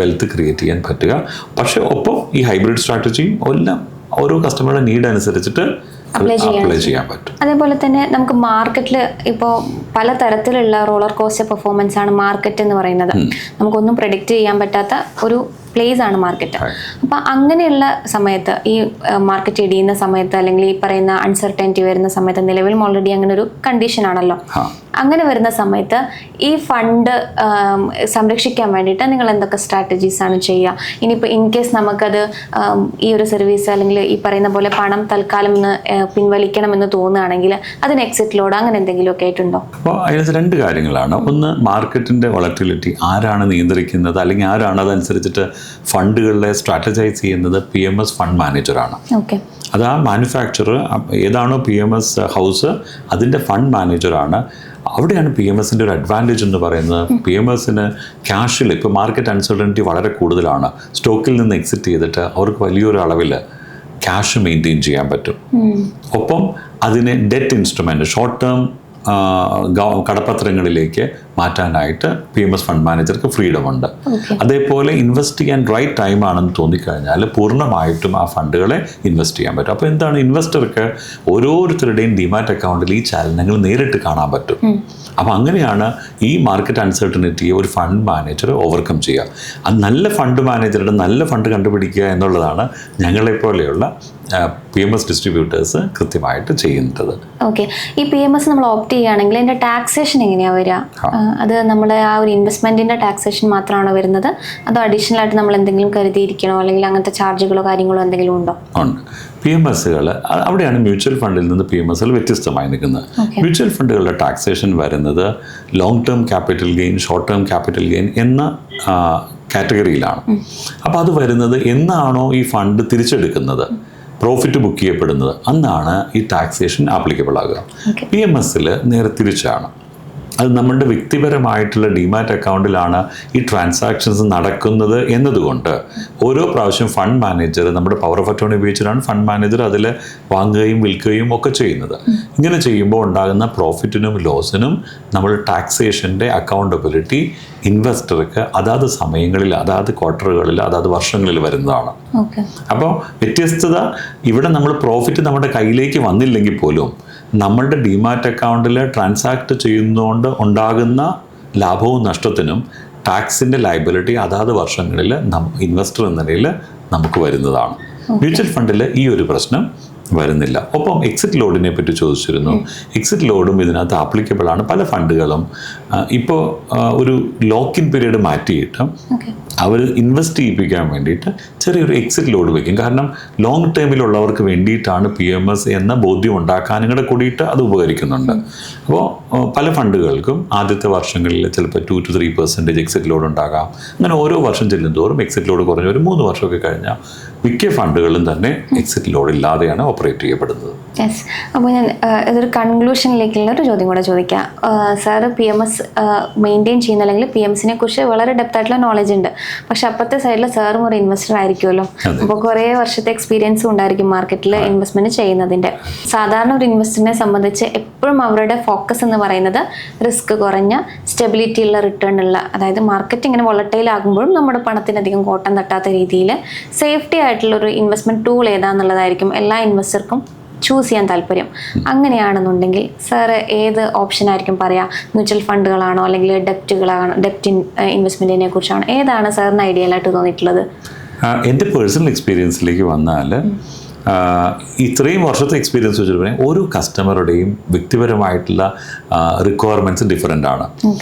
വെൽത്ത് ക്രിയേറ്റ് ചെയ്യാൻ പറ്റുക. പക്ഷേ ഒപ്പം ഈ ഹൈബ്രിഡ് സ്ട്രാറ്റജിയും എല്ലാം ഓരോ കസ്റ്റമറുടെ നീഡ് അനുസരിച്ചിട്ട് അപ്ലൈ ചെയ്യാൻ പറ്റും. അതേപോലെ തന്നെ നമുക്ക് മാർക്കറ്റിൽ ഇപ്പോൾ പല തരത്തിലുള്ള റോളർ കോസ്റ്റർ പെർഫോമൻസ് ആണ് മാർക്കറ്റ് എന്ന് പറയുന്നത്. നമുക്കൊന്നും പ്രെഡിക്റ്റ് ചെയ്യാൻ പറ്റാത്ത ഒരു പ്ലേസ് ആണ് മാർക്കറ്റ്. അപ്പം അങ്ങനെയുള്ള സമയത്ത് ഈ മാർക്കറ്റ് ഇടിയുന്ന സമയത്ത് അല്ലെങ്കിൽ ഈ പറയുന്ന അൺസർട്ടനിറ്റി വരുന്ന സമയത്ത്, നിലവിൽ ഓൾറെഡി അങ്ങനെ ഒരു കണ്ടീഷൻ ആണല്ലോ, അങ്ങനെ വരുന്ന സമയത്ത് ഈ ഫണ്ട് സംരക്ഷിക്കാൻ വേണ്ടിയിട്ട് നിങ്ങൾ എന്തൊക്കെ സ്ട്രാറ്റജീസ് ആണ് ചെയ്യുക? ഇനിയിപ്പോൾ ഇൻ കേസ് നമുക്കത് ഈ ഒരു സർവീസ് അല്ലെങ്കിൽ ഈ പറയുന്ന പോലെ പണം തൽക്കാലം ഒന്ന് പിൻവലിക്കണമെന്ന് തോന്നുകയാണെങ്കിൽ അതിന് എക്സിറ്റ് ലോഡ് അങ്ങനെ എന്തെങ്കിലുമൊക്കെ ആയിട്ടുണ്ടോ? അപ്പോൾ അതിനകത്ത് രണ്ട് കാര്യങ്ങളാണ്. ഒന്ന്, മാർക്കറ്റിൻ്റെ വോളറ്റിലിറ്റി ആരാണ് നിയന്ത്രിക്കുന്നത്, അല്ലെങ്കിൽ ആരാണ് അതനുസരിച്ചിട്ട് ഫണ്ടുകളെ സ്ട്രാറ്റജൈസ് ചെയ്യുന്നത്? PMS ഫണ്ട് മാനേജറാണ്. ഓക്കെ, അത് ആ മാനുഫാക്ചറർ ഏതാണോ PMS ഹൗസ് അതിൻ്റെ ഫണ്ട് മാനേജറാണ്. അവിടെയാണ് PMSൻ്റെ ഒരു അഡ്വാൻറ്റേജ് എന്ന് പറയുന്നത്. PMSന് ക്യാഷിൽ ഇപ്പോൾ മാർക്കറ്റ് അൺസർട്ടനിറ്റി വളരെ കൂടുതലാണ്, സ്റ്റോക്കിൽ നിന്ന് എക്സിറ്റ് ചെയ്തിട്ട് അവർക്ക് വലിയൊരു അളവിൽ ക്യാഷ് മെയിൻറ്റെയിൻ ചെയ്യാൻ പറ്റും. ഒപ്പം അതിനെ ഡെറ്റ് ഇൻസ്ട്രുമെൻറ്റ്, ഷോർട്ട് ടേം കടപ്പത്രങ്ങളിലേക്ക് മാറ്റാനായിട്ട് PMS ഫണ്ട് മാനേജർക്ക് ഫ്രീഡം ഉണ്ട്. അതേപോലെ ഇൻവെസ്റ്റ് ചെയ്യാൻ റൈറ്റ് ടൈം ആണെന്ന് തോന്നിക്കഴിഞ്ഞാൽ പൂർണ്ണമായിട്ടും ആ ഫണ്ടുകളെ ഇൻവെസ്റ്റ് ചെയ്യാൻ പറ്റും. അപ്പോൾ എന്താണ്, ഇൻവെസ്റ്റർക്ക് ഓരോരുത്തരുടെയും ഡിമാറ്റ് അക്കൗണ്ടിൽ ഈ ചലനങ്ങൾ നേരിട്ട് കാണാൻ പറ്റും. അപ്പോൾ അങ്ങനെയാണ് ഈ മാർക്കറ്റ് അൺസർട്ടനിറ്റിയെ ഒരു ഫണ്ട് മാനേജർ ഓവർകം ചെയ്യുക. അത് നല്ല ഫണ്ട് മാനേജറുടെ നല്ല ഫണ്ട് കണ്ടുപിടിക്കുക എന്നുള്ളതാണ് ഞങ്ങളെപ്പോലെയുള്ള PMS ഡിസ്ട്രിബ്യൂട്ടേഴ്സ് കൃത്യമായിട്ട് ചെയ്യുന്നത്. ഓക്കെ, ഈ PMS നമ്മൾ ഓപ്റ്റ് ചെയ്യുകയാണെങ്കിൽ അതിൻ്റെ ടാക്സേഷൻ എങ്ങനെയാണ് വരിക? അത് നമ്മുടെ ആ ഒരു ഇൻവെസ്റ്റ്മെൻറ്റിൻ്റെ ടാക്സേഷൻ മാത്രമാണോ വരുന്നത്, അതോ അഡീഷണൽ ആയിട്ട് നമ്മൾ എന്തെങ്കിലും കരുതിയിരിക്കണോ, അല്ലെങ്കിൽ അങ്ങനത്തെ ചാർജുകളോ കാര്യങ്ങളോ എന്തെങ്കിലും ഉണ്ടോ? ഉണ്ട്. PMSകൾ അവിടെയാണ് മ്യൂച്വൽ ഫണ്ടിൽ നിന്ന് PMSകൾ വ്യത്യസ്തമായി നിൽക്കുന്നത്. മ്യൂച്വൽ ഫണ്ടുകളുടെ ടാക്സേഷൻ വരുന്നത് long term capital gain, short term capital gain എന്ന കാറ്റഗറിയിലാണ്. അപ്പോൾ അത് വരുന്നത് എന്നാണോ ഈ ഫണ്ട് തിരിച്ചെടുക്കുന്നത്, പ്രോഫിറ്റ് ബുക്ക് ചെയ്യപ്പെടുന്നത്, അന്നാണ് ഈ ടാക്സേഷൻ ആപ്ലിക്കബിൾ ആകുക. PMSൽ നേരെ തിരിച്ചാണ്. അത് നമ്മളുടെ വ്യക്തിപരമായിട്ടുള്ള ഡിമാറ്റ് അക്കൗണ്ടിലാണ് ഈ ട്രാൻസാക്ഷൻസ് നടക്കുന്നത് എന്നതുകൊണ്ട് ഓരോ പ്രാവശ്യം ഫണ്ട് മാനേജർ നമ്മുടെ പവർ ഓഫ് അറ്റോർണി ഉപയോഗിച്ചിട്ടാണ് ഫണ്ട് മാനേജർ അതിൽ വാങ്ങുകയും വിൽക്കുകയും ഒക്കെ ചെയ്യുന്നത്. ഇങ്ങനെ ചെയ്യുമ്പോൾ ഉണ്ടാകുന്ന പ്രോഫിറ്റിനും ലോസിനും നമ്മൾ ടാക്സേഷൻ്റെ അക്കൗണ്ടബിലിറ്റി ഇൻവെസ്റ്റർക്ക് അതാത് സമയങ്ങളിൽ, അതാത് ക്വാർട്ടറുകളിൽ, അതാത് വർഷങ്ങളിൽ വരുന്നതാണ്. അപ്പോൾ വ്യത്യസ്തത ഇവിടെ നമ്മൾ പ്രോഫിറ്റ് നമ്മുടെ കയ്യിലേക്ക് വന്നില്ലെങ്കിൽ പോലും നമ്മളുടെ ഡിമാറ്റ് അക്കൗണ്ടിൽ ട്രാൻസാക്ട് ചെയ്യുന്നതുകൊണ്ട് ഉണ്ടാകുന്ന ലാഭവും നഷ്ടത്തിനും ടാക്സിൻ്റെ ലയബിലിറ്റി അതാത് വർഷങ്ങളിൽ ഇൻവെസ്റ്റർ എന്ന നിലയിൽ നമുക്ക് വരുന്നതാണ്. മ്യൂച്വൽ ഫണ്ടിൽ ഈ ഒരു പ്രശ്നം വരുന്നില്ല. ഒപ്പം എക്സിറ്റ് ലോഡിനെ പറ്റി ചോദിച്ചിരുന്നു. എക്സിറ്റ് ലോഡും ഇതിനകത്ത് ആപ്ലിക്കബിൾ ആണ്. പല ഫണ്ടുകളും ഇപ്പോൾ ഒരു ലോക്കിൻ പീരീഡ് മാറ്റിയിട്ട് അവർ ഇൻവെസ്റ്റ് ചെയ്യിപ്പിക്കാൻ വേണ്ടിയിട്ട് ചെറിയൊരു എക്സിറ്റ് ലോഡ് വയ്ക്കും. കാരണം ലോങ് ടേമിലുള്ളവർക്ക് വേണ്ടിയിട്ടാണ് PMS എന്ന ബോധ്യം ഉണ്ടാക്കാനും കൂടെ കൂടിയിട്ട് അത് ഉപകരിക്കുന്നുണ്ട്. അപ്പോൾ പല ഫണ്ടുകൾക്കും ആദ്യത്തെ വർഷങ്ങളിൽ ചിലപ്പോൾ 2 to 3% എക്സിറ്റ് ലോഡ് ഉണ്ടാകാം. അങ്ങനെ ഓരോ വർഷം ചെല്ലുന്തോറും എക്സിറ്റ് ലോഡ് കുറഞ്ഞ ഒരു 3 വർഷമൊക്കെ കഴിഞ്ഞാൽ മിക്ക ഫണ്ടുകളും തന്നെ എക്സിറ്റ് ലോഡ് ഇല്ലാതെയാണ് ഓപ്പറേറ്റ് ചെയ്യപ്പെടുന്നത്. യെസ്, അപ്പോൾ ഞാൻ ഇതൊരു കൺക്ലൂഷനിലേക്കുള്ള ഒരു ചോദ്യം കൂടെ ചോദിക്കാം. സാറ് PMS മെയിൻറ്റെയിൻ ചെയ്യുന്ന അല്ലെങ്കിൽ PMSനെ കുറിച്ച് വളരെ ഡെപ്ത് ആയിട്ടുള്ള നോളജ് ഉണ്ട്. പക്ഷെ അപ്പുറത്തെ സൈഡിൽ സാറും ഒരു ഇൻവെസ്റ്റർ ആയിരിക്കുമല്ലോ, അപ്പോൾ കുറേ വർഷത്തെ എക്സ്പീരിയൻസും ഉണ്ടായിരിക്കും മാർക്കറ്റിൽ ഇൻവെസ്റ്റ്മെന്റ് ചെയ്യുന്നതിൻ്റെ. സാധാരണ ഒരു ഇൻവെസ്റ്ററിനെ സംബന്ധിച്ച് എപ്പോഴും അവരുടെ ഫോക്കസ് എന്ന് പറയുന്നത് റിസ്ക് കുറഞ്ഞ സ്റ്റെബിലിറ്റി ഉള്ള റിട്ടേൺ ഉള്ള, അതായത് മാർക്കറ്റ് ഇങ്ങനെ വോളറ്റൈൽ ആകുമ്പോഴും നമ്മുടെ പണത്തിനധികം കോട്ടം തട്ടാത്ത രീതിയിൽ സേഫ്റ്റി ആയിട്ടുള്ളൊരു ഇൻവെസ്റ്റ്മെന്റ് ടൂൾ ഏതാണെന്നുള്ളതായിരിക്കും എല്ലാ ഇൻവെസ്റ്റർക്കും ചൂസ് ചെയ്യാൻ താല്പര്യം. അങ്ങനെയാണെന്നുണ്ടെങ്കിൽ സാറ് ഏത് ഓപ്ഷൻ ആയിരിക്കും പറയാ? മ്യൂച്വൽ ഫണ്ടുകളാണോ അല്ലെങ്കിൽ ഡെപ്റ്റുകളാണോ, ഡെപ്റ്റ് ഇൻവെസ്റ്റ്മെന്റിനെ കുറിച്ചാണോ, ഏതാണ് സാറിന് ഐഡിയലായിട്ട് തോന്നിയിട്ടുള്ളത്? എൻ്റെ പേഴ്സണൽ എക്സ്പീരിയൻസിലേക്ക് വന്നാൽ ഇത്രയും വർഷത്തെ എക്സ്പീരിയൻസ് വെച്ചിട്ട് പറയാം, ഓരോ കസ്റ്റമറുടെയും വ്യക്തിപരമായിട്ടുള്ള റിക്വയർമെൻറ്റ്സ് ഡിഫറെൻ്റ് ആണ്.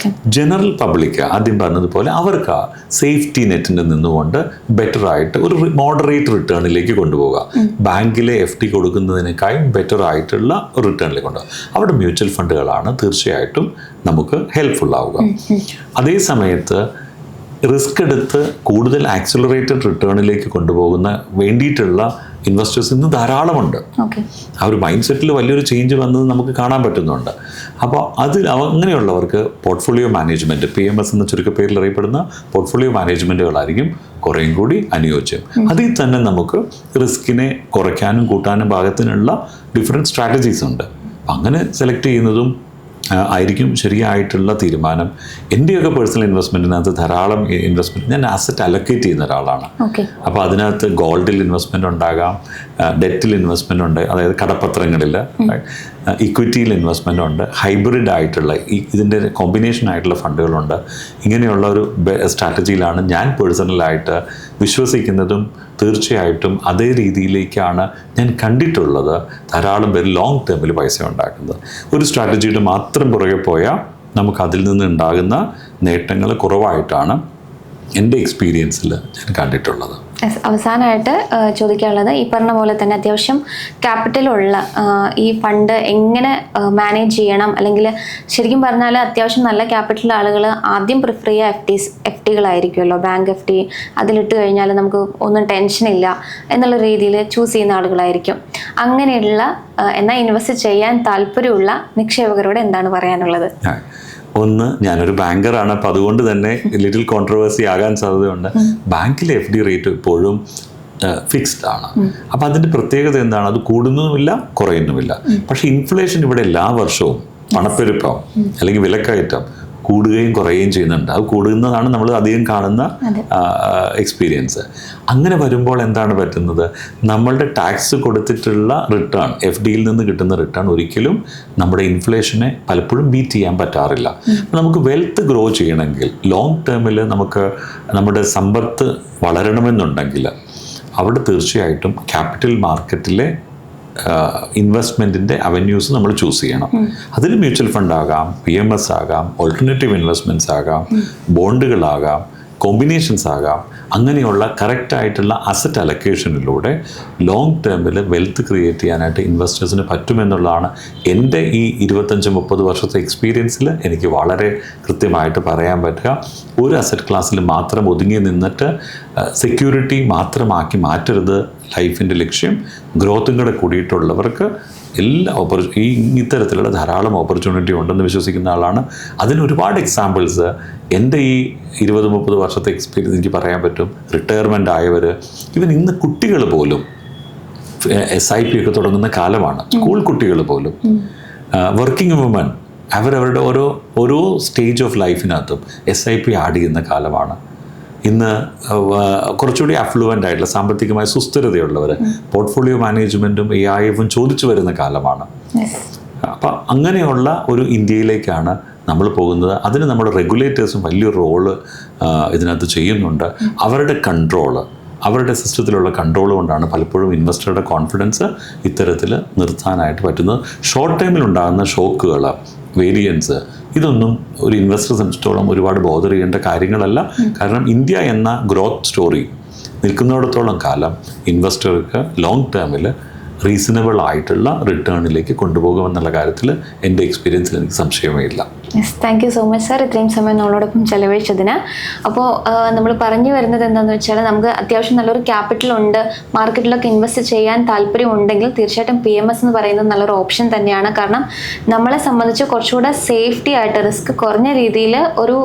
ജനറൽ പബ്ലിക് ആദ്യം പറഞ്ഞതുപോലെ അവർക്ക് സേഫ്റ്റി നെറ്റിൽ നിന്നുകൊണ്ട് ബെറ്റർ ആയിട്ട് ഒരു മോഡറേറ്റ് റിട്ടേണിലേക്ക് കൊണ്ടുപോകുക, ബാങ്കിലെ FD കൊടുക്കുന്നതിനേക്കാളും ബെറ്റർ ആയിട്ടുള്ള ഒരു റിട്ടേണിലേക്ക് കൊണ്ടുപോകുക. അവിടെ മ്യൂച്വൽ ഫണ്ടുകളാണ് തീർച്ചയായിട്ടും നമുക്ക് ഹെൽപ്ഫുൾ ആവുക. അതേ സമയത്ത് റിസ്ക് എടുത്ത് കൂടുതൽ ആക്സിലറേറ്റഡ് റിട്ടേണിലേക്ക് കൊണ്ടുപോകുന്ന വേണ്ടിയിട്ടുള്ള ഇൻവെസ്റ്റേഴ്സ് ഇന്ന് ധാരാളമുണ്ട്. ആ ഒരു മൈൻഡ് സെറ്റിൽ വലിയൊരു ചേഞ്ച് വന്നത് നമുക്ക് കാണാൻ പറ്റുന്നുണ്ട്. അപ്പോൾ അങ്ങനെയുള്ളവർക്ക് പോർട്ട്ഫോളിയോ മാനേജ്മെൻറ്റ്, PMS എന്ന ചുരുക്കപ്പേരിൽ അറിയപ്പെടുന്ന പോർട്ട്ഫോളിയോ മാനേജ്മെൻറ്റുകളായിരിക്കും കുറേയും കൂടി അനുയോജ്യം. അതിൽ തന്നെ നമുക്ക് റിസ്കിനെ കുറയ്ക്കാനും കൂട്ടാനും പാകത്തിനുള്ള ഡിഫറെൻറ്റ് സ്ട്രാറ്റജീസ് ഉണ്ട്. അങ്ങനെ സെലക്ട് ചെയ്യുന്നതും ആയിരിക്കും ശരിയായിട്ടുള്ള തീരുമാനം. എൻ്റെയൊക്കെ പേഴ്സണൽ ഇൻവെസ്റ്റ്മെൻറ്റിനകത്ത് ധാരാളം ഇൻവെസ്റ്റ്മെൻറ്റ് ഞാൻ അസറ്റ് അലൊക്കേറ്റ് ചെയ്യുന്ന ഒരാളാണ്. അപ്പോൾ അതിനകത്ത് ഗോൾഡിൽ ഇൻവെസ്റ്റ്മെൻറ്റ് ഉണ്ടാകാം, ഡെറ്റിൽ ഇൻവെസ്റ്റ്മെൻറ്റ് ഉണ്ട്, അതായത് കടപ്പത്രങ്ങളിൽ, ഇക്വിറ്റിയിൽ ഇൻവെസ്റ്റ്മെൻ്റ് ഉണ്ട്, ഹൈബ്രിഡ് ആയിട്ടുള്ള ഇതിൻ്റെ കോമ്പിനേഷൻ ആയിട്ടുള്ള ഫണ്ടുകളുണ്ട്. ഇങ്ങനെയുള്ള ഒരു സ്ട്രാറ്റജിയിലാണ് ഞാൻ പേഴ്സണലായിട്ട് വിശ്വസിക്കുന്നതും തീർച്ചയായിട്ടും അതേ രീതിയിലേക്കാണ് ഞാൻ കണ്ടിട്ടുള്ളത്. ധാരാളം പേര് ലോങ് ടേമിൽ പൈസ ഉണ്ടാക്കുന്നത്. ഒരു സ്ട്രാറ്റജിയുടെ മാത്രം പുറകെ പോയാൽ നമുക്ക് അതിൽ നിന്ന് ഉണ്ടാകുന്ന നേട്ടങ്ങൾ കുറവായിട്ടാണ് എൻ്റെ എക്സ്പീരിയൻസിൽ ഞാൻ കണ്ടിട്ടുള്ളത്. അവസാനമായിട്ട് ചോദിക്കാനുള്ളത്, ഈ പറഞ്ഞ പോലെ തന്നെ അത്യാവശ്യം ക്യാപിറ്റലുള്ള ഈ ഫണ്ട് എങ്ങനെ മാനേജ് ചെയ്യണം, അല്ലെങ്കിൽ ശരിക്കും പറഞ്ഞാൽ അത്യാവശ്യം നല്ല ക്യാപിറ്റൽ ആളുകൾ ആദ്യം പ്രിഫർ ചെയ്യുക FDകളായിരിക്കുമല്ലോ, ബാങ്ക് FD. അതിലിട്ട് കഴിഞ്ഞാൽ നമുക്ക് ഒന്നും ടെൻഷനില്ല എന്നുള്ള രീതിയിൽ ചൂസ് ചെയ്യുന്ന ആളുകളായിരിക്കും. അങ്ങനെയുള്ള എന്നാൽ ഇൻവെസ്റ്റ് ചെയ്യാൻ താല്പര്യമുള്ള നിക്ഷേപകരോട് എന്താണ് പറയാനുള്ളത്? ഒന്ന്, ഞാനൊരു ബാങ്കറാണ്, അപ്പം അതുകൊണ്ട് തന്നെ ലിറ്റിൽ കോൺട്രവേഴ്സി ആകാൻ സാധ്യതയുണ്ട്. ബാങ്കിലെ FD റേറ്റ് എപ്പോഴും ഫിക്സ്ഡ് ആണ്. അപ്പം അതിൻ്റെ പ്രത്യേകത എന്താണ്? അത് കൂടുന്നുമില്ല കുറയുന്നുമില്ല. പക്ഷേ ഇൻഫ്ലേഷൻ ഇവിടെ എല്ലാ വർഷവും പണപ്പെരുപ്പം അല്ലെങ്കിൽ വിലക്കയറ്റം കൂടുകയും കുറയുകയും ചെയ്യുന്നുണ്ട്. അത് കൂടുന്നതാണ് നമ്മൾ അധികം കാണുന്ന എക്സ്പീരിയൻസ്. അങ്ങനെ വരുമ്പോൾ എന്താണ് പറ്റുന്നത്? നമ്മളുടെ ടാക്സ് കൊടുത്തിട്ടുള്ള റിട്ടേൺ, FDയിൽ നിന്ന് കിട്ടുന്ന റിട്ടേൺ ഒരിക്കലും നമ്മുടെ ഇൻഫ്ലേഷനെ പലപ്പോഴും ബീറ്റ് ചെയ്യാൻ പറ്റാറില്ല. നമുക്ക് വെൽത്ത് ഗ്രോ ചെയ്യണമെങ്കിൽ, ലോങ് ടേമിൽ നമുക്ക് നമ്മുടെ സമ്പത്ത് വളരണമെന്നുണ്ടെങ്കിൽ അവിടെ തീർച്ചയായിട്ടും ക്യാപിറ്റൽ മാർക്കറ്റിലെ ഇൻവെസ്റ്റ്മെൻറ്റിൻ്റെ അവന്യൂസ് നമ്മൾ ചൂസ് ചെയ്യണം. അതിൽ മ്യൂച്വൽ ഫണ്ട് ആകാം, PMS ആകാം, ഓൾട്ടർനേറ്റീവ് ഇൻവെസ്റ്റ്മെൻറ്റ്സ് ആകാം, ബോണ്ടുകളാകാം, കോമ്പിനേഷൻസ് ആകാം. അങ്ങനെയുള്ള കറക്റ്റായിട്ടുള്ള അസറ്റ് അലൊക്കേഷനിലൂടെ ലോങ് ടേമിൽ വെൽത്ത് ക്രിയേറ്റ് ചെയ്യാനായിട്ട് ഇൻവെസ്റ്റേഴ്സിന് പറ്റുമെന്നുള്ളതാണ് എൻ്റെ ഈ 25-30 വർഷത്തെ എക്സ്പീരിയൻസിൽ എനിക്ക് വളരെ കൃത്യമായിട്ട് പറയാൻ പറ്റുക. ഒരു അസറ്റ് ക്ലാസ്സിൽ മാത്രം ഒതുങ്ങി നിന്നിട്ട് സെക്യൂരിറ്റി മാത്രമാക്കി മാറ്റരുത് ലൈഫിൻ്റെ ലക്ഷ്യം. ഗ്രോത്തും കൂടെ കൂടിയിട്ടുള്ളവർക്ക് എല്ലാ ഇത്തരത്തിലുള്ള ധാരാളം ഓപ്പർച്യൂണിറ്റി ഉണ്ടെന്ന് വിശ്വസിക്കുന്ന ആളാണ്. അതിന് ഒരുപാട് എക്സാമ്പിൾസ് എൻ്റെ ഈ 20-30 വർഷത്തെ എക്സ്പീരിയൻസ് എനിക്ക് പറയാൻ പറ്റും. റിട്ടയർമെൻ്റ് ആയവർ, ഇവൻ ഇന്ന് കുട്ടികൾ പോലും SIP ഒക്കെ തുടങ്ങുന്ന കാലമാണ്. സ്കൂൾ കുട്ടികൾ പോലും, വർക്കിംഗ് വുമൻ, അവരവരുടെ ഓരോ സ്റ്റേജ് ഓഫ് ലൈഫിനകത്തും SIP ആഡ് ചെയ്യുന്ന കാലമാണ്. ഇന്ന് കുറച്ചുകൂടി അഫ്ലുവൻ്റ് ആയിട്ടുള്ള സാമ്പത്തികമായ സുസ്ഥിരതയുള്ളവർ പോർട്ട്ഫോളിയോ മാനേജ്മെൻറ്റും AIF-ഉം ചോദിച്ചു വരുന്ന കാലമാണ്. അപ്പം അങ്ങനെയുള്ള ഒരു ഇന്ത്യയിലേക്കാണ് നമ്മൾ പോകുന്നത്. അതിന് നമ്മുടെ റെഗുലേറ്റേഴ്സും വലിയൊരു റോള് ഇതിനകത്ത് ചെയ്യുന്നുണ്ട്. അവരുടെ കൺട്രോള്, അവരുടെ സിസ്റ്റത്തിലുള്ള കൺട്രോൾ കൊണ്ടാണ് പലപ്പോഴും ഇൻവെസ്റ്ററുടെ കോൺഫിഡൻസ് ഇത്തരത്തിൽ നിർത്താനായിട്ട് പറ്റുന്നത്. ഷോർട്ട് ടൈമിൽ ഉണ്ടാകുന്ന ഷോക്കുകൾ, വേരിയൻസ്, ഇതൊന്നും ഒരു ഇൻവെസ്റ്ററെ സംബന്ധിച്ചിടത്തോളം ഒരുപാട് ബോധർ ചെയ്യേണ്ട കാര്യങ്ങളല്ല. കാരണം ഇന്ത്യ എന്ന ഗ്രോത്ത് സ്റ്റോറി നിൽക്കുന്നിടത്തോളം കാലം ഇൻവെസ്റ്റർക്ക് ലോങ് ടേമിൽ റീസണബിൾ ആയിട്ടുള്ള റിട്ടേണിലേക്ക് കൊണ്ടുപോകുമെന്നുള്ള കാര്യത്തിൽ എൻ്റെ എക്സ്പീരിയൻസിൽ എനിക്ക് സംശയമേ ഇല്ല. Yes, thank you so much sir, ഇത്രയും സമയം നമ്മളോടൊപ്പം ചെലവഴിച്ചതിന്. അപ്പോൾ നമ്മൾ പറഞ്ഞു വരുന്നത് എന്താണെന്ന് വെച്ചാൽ, നമുക്ക് അത്യാവശ്യം നല്ലൊരു ക്യാപിറ്റൽ ഉണ്ട്, മാർക്കറ്റിലൊക്കെ ഇൻവെസ്റ്റ് ചെയ്യാൻ താല്പര്യമുണ്ടെങ്കിൽ തീർച്ചയായിട്ടും PMS എന്ന് പറയുന്നത് നല്ലൊരു ഓപ്ഷൻ തന്നെയാണ്. കാരണം നമ്മളെ സംബന്ധിച്ച് കുറച്ചുകൂടെ സേഫ്റ്റി ആയിട്ട്, റിസ്ക് കുറഞ്ഞ രീതിയിൽ ഒരു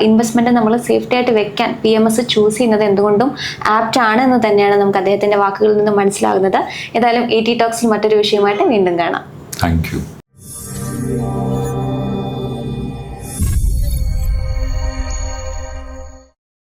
ഇൻവെസ്റ്റ്മെൻറ്റ് നമ്മൾ സേഫ്റ്റി ആയിട്ട് വെക്കാൻ PMS ചൂസ് ചെയ്യുന്നത് എന്തുകൊണ്ടും ആപ്റ്റ് ആണ് എന്ന് തന്നെയാണ് നമുക്ക് അദ്ദേഹത്തിൻ്റെ വാക്കുകളിൽ നിന്ന് മനസ്സിലാകുന്നത്. ഏതായാലും ET ടോക്സിൽ മറ്റൊരു വിഷയമായിട്ട് വീണ്ടും കാണാം. Thank you.